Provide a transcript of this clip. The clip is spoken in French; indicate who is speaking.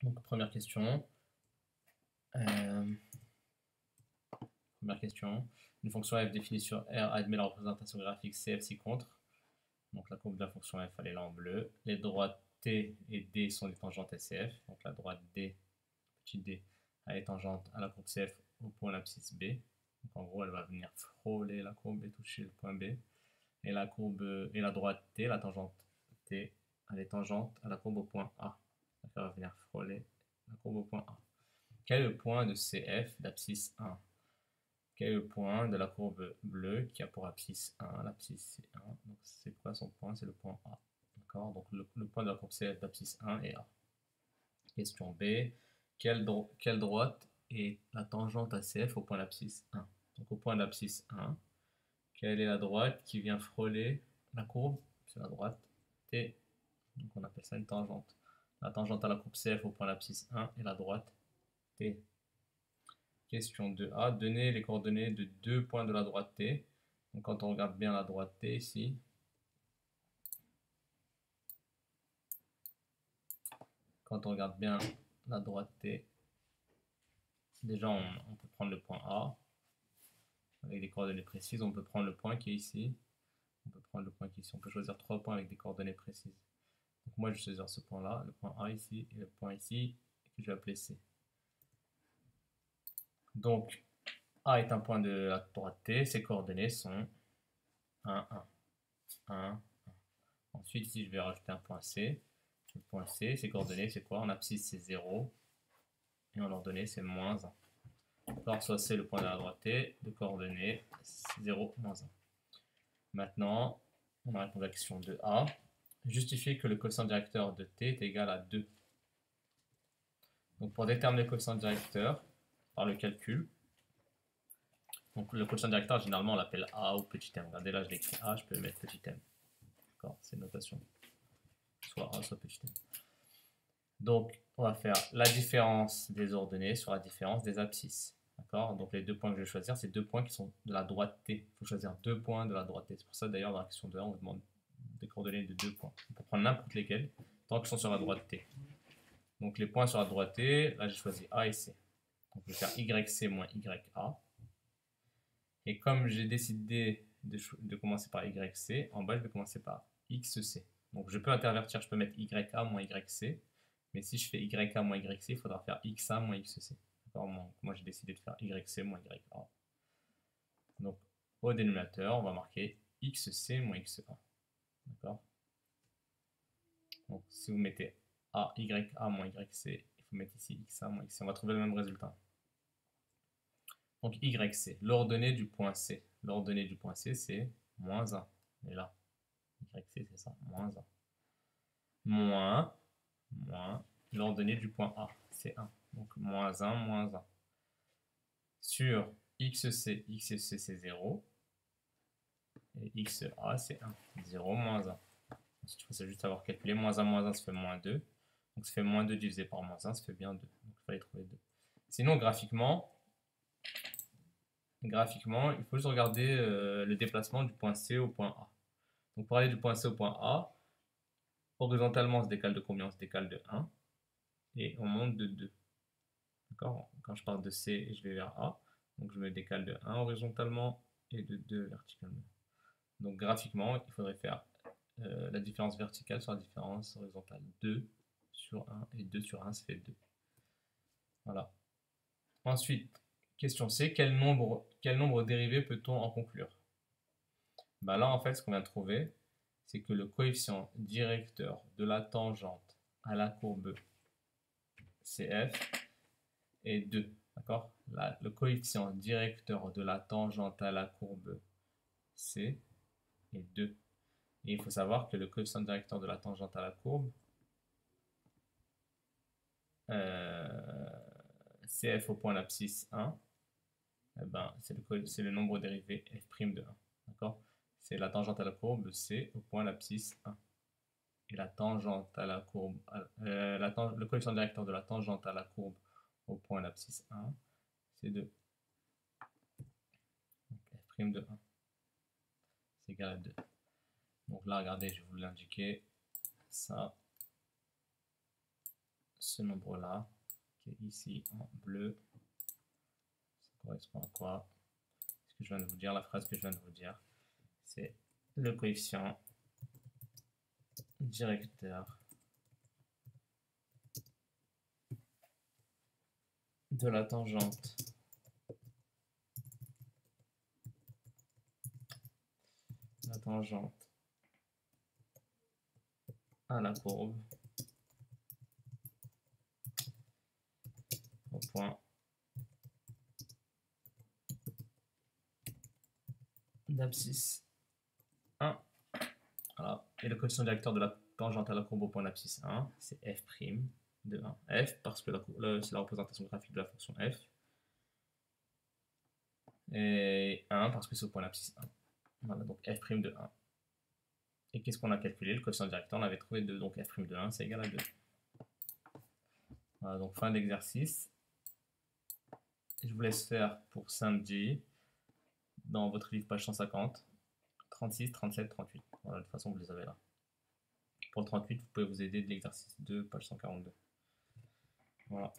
Speaker 1: Donc, première question. Première question. Une fonction f définie sur R admet la représentation graphique CF ci-contre. Donc la courbe de la fonction f, elle est là en bleu. Les droites T et D sont des tangentes SCF. Donc la droite D, petit d, elle est tangente à la courbe CF au point l'abscisse B. Donc en gros, elle va venir frôler la courbe et toucher le point B. Et la droite T, la tangente T, elle est tangente à la courbe au point A. Donc elle va venir frôler la courbe au point A. Quel est le point de CF d'abscisse 1? Quel est le point de la courbe bleue qui a pour abscisse 1? L'abscisse c'est 1. Donc c'est quoi son point? C'est le point A. D'accord? Donc le point de la courbe CF d'abscisse 1 est A. Question B. Quelle droite est la tangente à CF au point d'abscisse 1? Donc au point d'abscisse 1, quelle est la droite qui vient frôler la courbe? C'est la droite T. Donc on appelle ça une tangente. La tangente à la courbe CF au point d'abscisse 1 est la droite T. Question 2a. Donnez les coordonnées de deux points de la droite T. Donc quand on regarde bien la droite T ici, quand on regarde bien la droite T, déjà on peut prendre le point A avec des coordonnées précises. On peut prendre le point qui est ici. On peut prendre le point qui est ici. On peut choisir trois points avec des coordonnées précises. Donc moi je vais choisir ce point là, le point A ici et le point ici que je vais appeler C. Donc A est un point de la droite T. Ses coordonnées sont 1, 1, 1. Ensuite ici je vais rajouter un point C. Le point C, ses coordonnées, c'est quoi? En abscisse, c'est 0. Et en ordonnée, c'est moins 1. Alors, soit c'est le point de la droite T, de coordonnées 0, moins 1. Maintenant, on a répondu à la question 2a. Justifier que le coefficient directeur de T est égal à 2. Donc, pour déterminer le coefficient directeur, par le calcul, donc le coefficient directeur, généralement, on l'appelle A ou petit m. Regardez là, je l'écris A, je peux mettre petit m. D'accord? C'est une notation. Soit A, soit petit m. Donc, on va faire la différence des ordonnées sur la différence des abscisses. D'accord? Donc, les deux points que je vais choisir, c'est deux points qui sont de la droite T. Il faut choisir deux points de la droite T. C'est pour ça, d'ailleurs, dans la question 2, on vous demande des coordonnées de deux points. On peut prendre n'importe lesquels, tant qu'ils sont sur la droite T. Donc, les points sur la droite T, là, j'ai choisi A et C. Donc, je vais faire YC moins YA. Et comme j'ai décidé de commencer par YC, en bas, je vais commencer par XC. Donc, je peux intervertir, je peux mettre YA moins YC. Mais si je fais YA moins YC, il faudra faire XA moins XC. Moi, j'ai décidé de faire YC moins YA. Donc, au dénominateur, on va marquer XC moins XA. D'accord? Donc, si vous mettez YA moins YC, il faut mettre ici XA moins XC. On va trouver le même résultat. Donc, YC, l'ordonnée du point C. L'ordonnée du point C, c'est moins 1. Et là, YC, c'est ça, moins 1. Moins l'ordonnée du point A, c'est 1. Donc, moins 1, moins 1. Sur XC, XC c'est 0. Et XA c'est 1. 0, moins 1. Ensuite, il faut juste savoir calculer. Moins 1, ça fait moins 2. Donc ça fait moins 2 divisé par moins 1, ça fait bien 2. Donc il fallait trouver 2. Sinon, graphiquement, il faut juste regarder le déplacement du point C au point A. Donc pour aller du point C au point A, horizontalement, on se décale de combien? On se décale de 1. Et on monte de 2. D'accord? Quand je pars de C, je vais vers A. Donc je me décale de 1 horizontalement et de 2 verticalement. Donc graphiquement, il faudrait faire la différence verticale sur la différence horizontale. 2 sur 1 et 2 sur 1, ça fait 2. Voilà. Ensuite, question C, quel nombre dérivé peut-on en conclure? Bah là, en fait, ce qu'on vient de trouver, c'est que le coefficient directeur de la tangente à la courbe CF est 2. D'accord? Le coefficient directeur de la tangente à la courbe C est 2. Et il faut savoir que le coefficient directeur de la tangente à la courbe, CF au point d'abscisse 1, eh ben, c'est le nombre dérivé f' de 1. D'accord? C'est la tangente à la courbe C au point d'abscisse 1. Et la tangente à la courbe, le coefficient directeur de la tangente à la courbe au point d'abscisse 1, c'est 2. Donc f' de 1, c'est égal à 2. Donc là, regardez, je vais vous l'indiquer. Ça, ce nombre-là, qui est ici en bleu, ça correspond à quoi? Ce que je viens de vous dire, la phrase que je viens de vous dire, c'est le coefficient directeur de la tangente à la courbe au point d'abscisse 1. Voilà. Et le coefficient directeur de la tangente à la courbe au point d'abscisse 1, c'est f' de 1. F parce que c'est la représentation graphique de la fonction f. Et 1 parce que c'est au point d'abscisse 1. Voilà, donc f' de 1. Et qu'est-ce qu'on a calculé? Le coefficient directeur, on avait trouvé 2, donc f' de 1, c'est égal à 2. Voilà, donc fin d'exercice. Je vous laisse faire pour samedi, dans votre livre page 150, 36, 37, 38. Voilà, de toute façon, vous les avez là. Pour le 38, vous pouvez vous aider de l'exercice 2, page 142. Voilà.